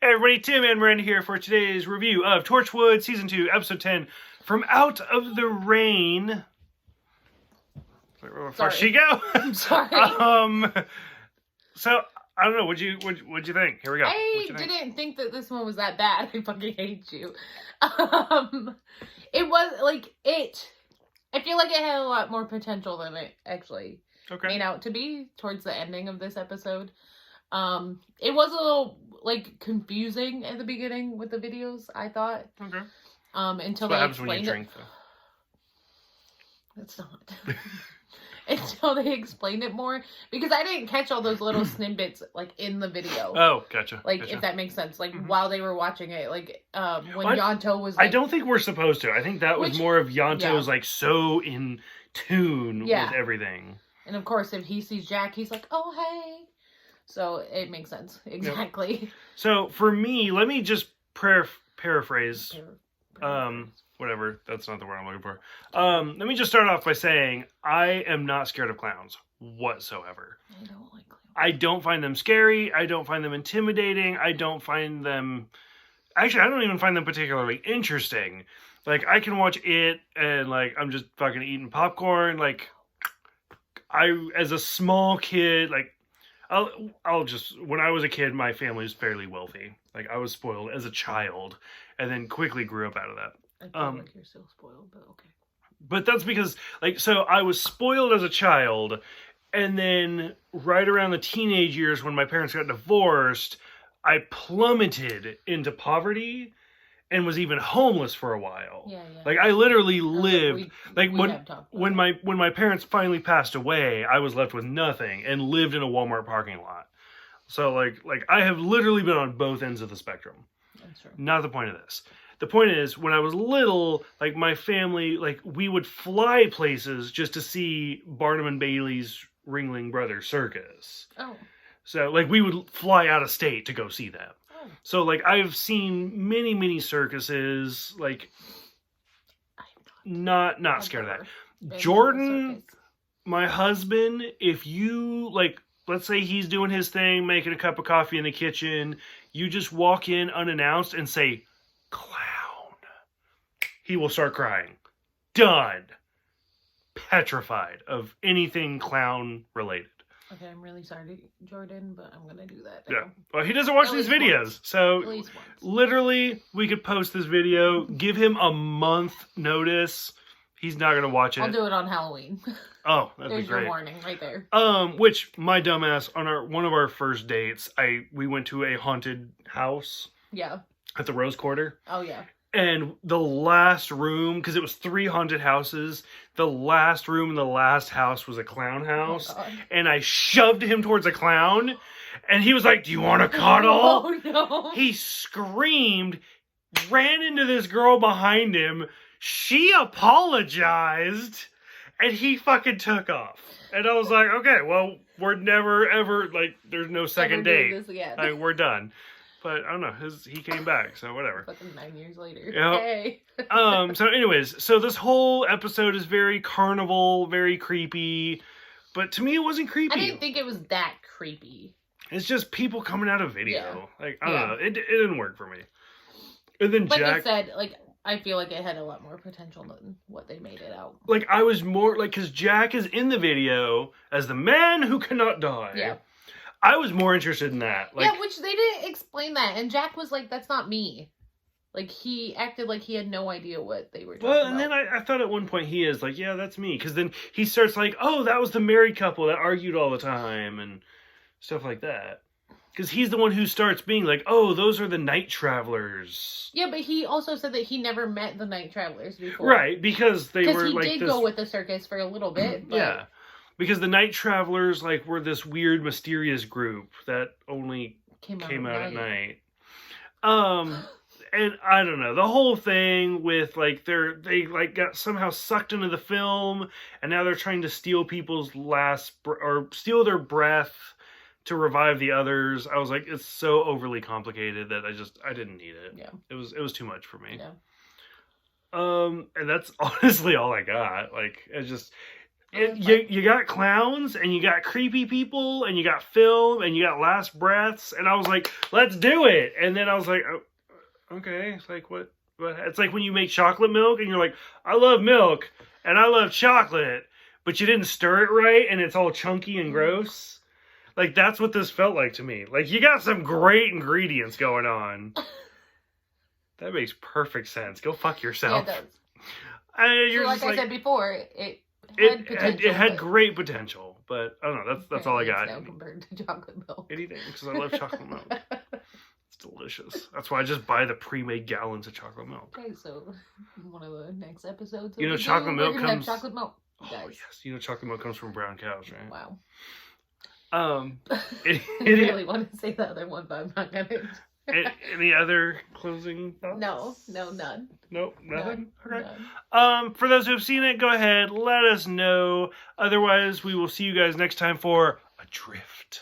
Hey everybody, Tim and Miranda here for today's review of Torchwood Season 2, Episode 10, From Out of the Rain. Where did she go? I'm sorry. So, I don't know, what'd you think? Here we go. I didn't think that this one was that bad. I fucking hate you. It was, I feel like it had a lot more potential than it actually made out to be towards the ending of this episode. It was a little, confusing at the beginning with the videos, I thought. Okay. Until they explained it. It's not. Until they explained it more. Because I didn't catch all those little snippets, in the video. Oh, gotcha. If that makes sense. While they were watching it. When Yonto was, I don't think we're supposed to. I think that was more of Yonto's, so in tune with everything. And, of course, if he sees Jack, he's like, oh, hey. So, it makes sense. Exactly. Yep. So, for me, let me just paraphrase. Whatever. That's not the word I'm looking for. Let me just start off by saying, I am not scared of clowns whatsoever. I don't like clowns. I don't find them scary. I don't find them intimidating. I don't find them... Actually, I don't even find them particularly interesting. I can watch it and, I'm just fucking eating popcorn. As a small kid, I'll just, when I was a kid, my family was fairly wealthy. I was spoiled as a child and then quickly grew up out of that. I feel like you're still spoiled, but okay. But that's because, so I was spoiled as a child, and then right around the teenage years when my parents got divorced, I plummeted into poverty and was even homeless for a while. Yeah. I literally lived, when my parents finally passed away, I was left with nothing and lived in a Walmart parking lot. So, I have literally been on both ends of the spectrum. That's true. Not the point of this. The point is, when I was little, my family, we would fly places just to see Barnum and Bailey's Ringling Brothers Circus. Oh. So, we would fly out of state to go see them. Oh. So, I've seen many, many circuses, not scared of that. Jordan, my husband, if you, let's say he's doing his thing, making a cup of coffee in the kitchen, you just walk in unannounced and say, clown. He will start crying. Done. Petrified of anything clown related. Okay, I'm really sorry, Jordan, but I'm going to do that now. Yeah. Well, he doesn't watch these videos. So, literally, we could post this video, give him a month notice. He's not going to watch it. I'll do it on Halloween. Oh, that'd be great. There's your warning right there. Which, my dumbass, on one of our first dates, we went to a haunted house. Yeah. At the Rose Quarter. Oh, yeah. And the last room, because it was 3 haunted houses, the last room in the last house was a clown house. Oh, and I shoved him towards a clown. And he was like, do you want to cuddle? Oh, no. He screamed, ran into this girl behind him. She apologized. And he fucking took off. And I was like, okay, well, we're never, ever, there's no second date. We're done. But, I don't know, he came back, so whatever. Fucking 9 years later. Yep. Hey. So anyways, so this whole episode is very carnival, very creepy. But to me, it wasn't creepy. I didn't think it was that creepy. It's just people coming out of video. I don't know. It didn't work for me. And then Jack... Like I said, I feel like it had a lot more potential than what they made it out. I was more, because Jack is in the video as the man who cannot die. Yeah. I was more interested in that. Which they didn't explain that. And Jack was like, that's not me. He acted like he had no idea what they were talking about. Well, and then I thought at one point he is yeah, that's me. Because then he starts oh, that was the married couple that argued all the time and stuff like that. Because he's the one who starts being oh, those are the night travelers. Yeah, but he also said that he never met the night travelers before. Right, because they were Because he did go with the circus for a little bit. But... Yeah. Because the night travelers, were this weird, mysterious group that only came out at night. And I don't know, the whole thing with, they got somehow sucked into the film, and now they're trying to steal people's or steal their breath to revive the others. I was like, it's so overly complicated that I didn't need it. Yeah. It was too much for me. Yeah. And that's honestly all I got. It's just... You got clowns, and you got creepy people, and you got film, and you got last breaths, and I was like, let's do it. And then I was like, oh, okay, it's like what? It's like when you make chocolate milk, and you're like, I love milk, and I love chocolate, but you didn't stir it right, and it's all chunky and gross. Like, that's what this felt like to me. Like, you got some great ingredients going on. That makes perfect sense. Go fuck yourself. Yeah, it does. So like I said before, it had great potential, but I don't know. That's all I got. Now compared to chocolate milk. Anything, because I love chocolate milk. It's delicious. That's why I just buy the pre-made gallons of chocolate milk. Okay, so one of the next episodes, chocolate milk comes. Chocolate milk. Oh yes, chocolate milk comes from brown cows, right? Wow. I really want to say the other one, but I'm not gonna. Any other closing thoughts? No, none. Nope, nothing? None. Okay. None. For those who have seen it, go ahead, let us know. Otherwise, we will see you guys next time for Adrift.